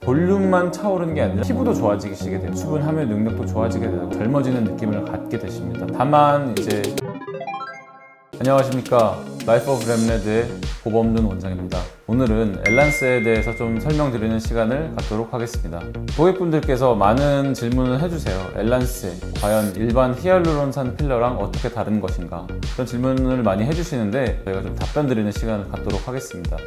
볼륨만 차오르는 게 아니라 피부도 좋아지시게 돼요. 수분 함유 능력도 좋아지게 되고 젊어지는 느낌을 갖게 되십니다. 다만 이제 안녕하십니까, 라이프 오브 랩레드의 고범준 원장입니다. 오늘은 엘란스에 대해서 좀 설명드리는 시간을 갖도록 하겠습니다. 고객분들께서 많은 질문을 해주세요. 엘란스에 과연 일반 히알루론산 필러랑 어떻게 다른 것인가, 그런 질문을 많이 해주시는데 저희가 좀 답변 드리는 시간을 갖도록 하겠습니다.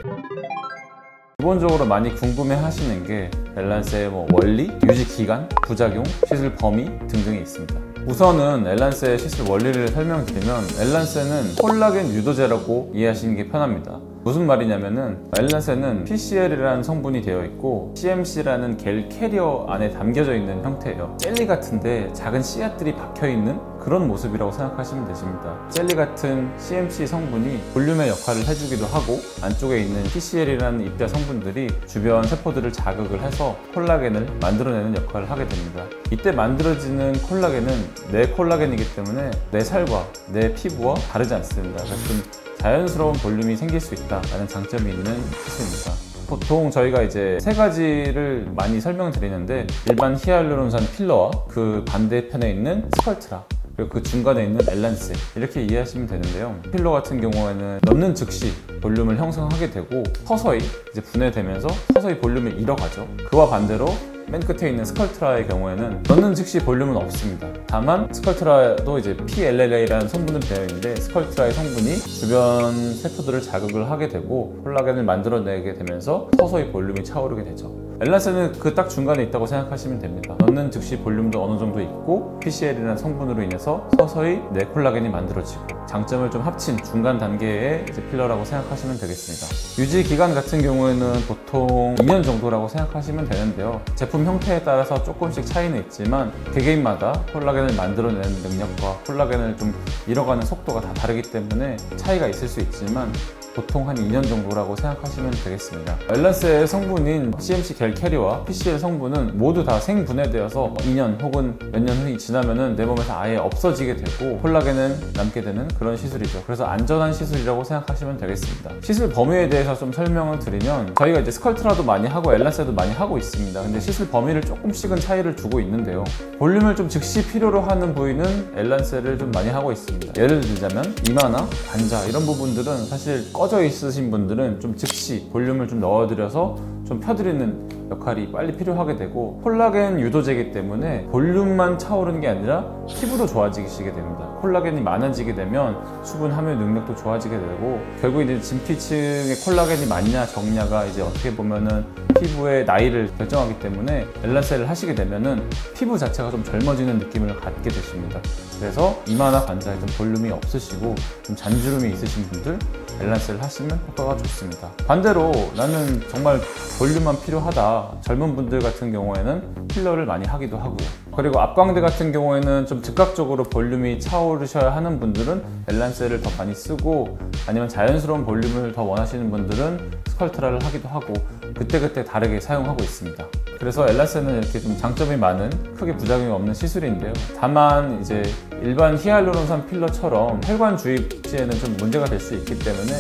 기본적으로 많이 궁금해 하시는 게 엘란스의 원리, 유지 기간, 부작용, 시술 범위 등등이 있습니다. 우선은 엘란스의 시술 원리를 설명드리면, 엘란스는 콜라겐 유도제라고 이해하시는 게 편합니다. 무슨 말이냐면은 엘란스는 PCL이라는 성분이 되어 있고 CMC라는 겔 캐리어 안에 담겨져 있는 형태예요. 젤리 같은데 작은 씨앗들이 박혀 있는 그런 모습이라고 생각하시면 되십니다. 젤리 같은 CMC 성분이 볼륨의 역할을 해주기도 하고, 안쪽에 있는 PCL이라는 입자 성분들이 주변 세포들을 자극을 해서 콜라겐을 만들어내는 역할을 하게 됩니다. 이때 만들어지는 콜라겐은 내 콜라겐이기 때문에 내 살과 내 피부와 다르지 않습니다. 그래서 좀 자연스러운 볼륨이 생길 수 있다는 장점이 있는 시술입니다. 보통 저희가 이제 세 가지를 많이 설명드리는데, 일반 히알루론산 필러와 그 반대편에 있는 스컬트라, 그리고 그 중간에 있는 엘란스, 이렇게 이해하시면 되는데요. 필러 같은 경우에는 넣는 즉시 볼륨을 형성하게 되고 서서히 이제 분해되면서 서서히 볼륨을 잃어가죠. 그와 반대로 맨 끝에 있는 스컬트라의 경우에는 넣는 즉시 볼륨은 없습니다. 다만 스컬트라도 이제 PLLA라는 성분으로 되어 있는데, 스컬트라의 성분이 주변 세포들을 자극을 하게 되고 콜라겐을 만들어내게 되면서 서서히 볼륨이 차오르게 되죠. 엘란스는 그 딱 중간에 있다고 생각하시면 됩니다. 넣는 즉시 볼륨도 어느 정도 있고 PCL이라는 성분으로 인해서 서서히 내 콜라겐이 만들어지고, 장점을 좀 합친 중간 단계의 이제 필러라고 생각하시면 되겠습니다. 유지 기간 같은 경우에는 보통 2년 정도라고 생각하시면 되는데요. 제품 형태에 따라서 조금씩 차이는 있지만 개개인마다 콜라겐을 만들어내는 능력과 콜라겐을 좀 잃어가는 속도가 다 다르기 때문에 차이가 있을 수 있지만 보통 한 2년 정도라고 생각하시면 되겠습니다. 엘란스의 성분인 CMC 겔 캐리와 PCL 성분은 모두 다 생분해되어서 2년 혹은 몇 년 후에 지나면은 내 몸에서 아예 없어지게 되고 콜라겐은 남게 되는 그런 시술이죠. 그래서 안전한 시술이라고 생각하시면 되겠습니다. 시술 범위에 대해서 좀 설명을 드리면, 저희가 이제 스컬트라도 많이 하고 엘란스도 많이 하고 있습니다. 근데 시술 범위를 조금씩은 차이를 두고 있는데요. 볼륨을 좀 즉시 필요로 하는 부위는 엘란스를 좀 많이 하고 있습니다. 예를 들자면 이마나 관자 이런 부분들은 사실 꺼져 있으신 분들은 좀 즉시 볼륨을 좀 넣어드려서 좀 펴드리는 역할이 빨리 필요하게 되고, 콜라겐 유도제이기 때문에 볼륨만 차오르는 게 아니라 피부도 좋아지시게 됩니다. 콜라겐이 많아지게 되면 수분 함유 능력도 좋아지게 되고, 결국 이제 진피층의 콜라겐이 많냐 적냐가 이제 어떻게 보면은 피부의 나이를 결정하기 때문에 엘란스를 하시게 되면은 피부 자체가 좀 젊어지는 느낌을 갖게 되십니다. 그래서 이마나 관자에 좀 볼륨이 없으시고 좀 잔주름이 있으신 분들 엘란스를 하시면 효과가 좋습니다. 반대로 나는 정말 볼륨만 필요하다, 젊은 분들 같은 경우에는 필러를 많이 하기도 하고요. 그리고 앞광대 같은 경우에는 좀 즉각적으로 볼륨이 차오르셔야 하는 분들은 엘란스를 더 많이 쓰고, 아니면 자연스러운 볼륨을 더 원하시는 분들은 스컬트라를 하기도 하고, 그때그때 다르게 사용하고 있습니다. 그래서 엘란스는 이렇게 좀 장점이 많은, 크게 부작용이 없는 시술인데요. 다만 이제 일반 히알루론산 필러처럼 혈관 주입 시에는 좀 문제가 될 수 있기 때문에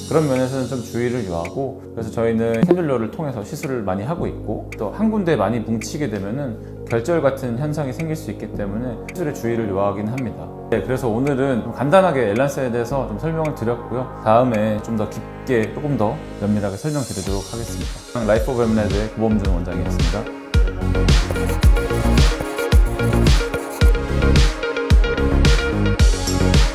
그런 면에서는 좀 주의를 요하고, 그래서 저희는 캐듈러를 통해서 시술을 많이 하고 있고, 또 한 군데 많이 뭉치게 되면은 결절 같은 현상이 생길 수 있기 때문에 시술에 주의를 요하긴 합니다. 네, 그래서 오늘은 좀 간단하게 엘란스에 대해서 좀 설명을 드렸고요. 다음에 좀 더 깊게 조금 더 면밀하게 설명드리도록 하겠습니다. 라이프 오브 랩레드의 고범준 원장이었습니다.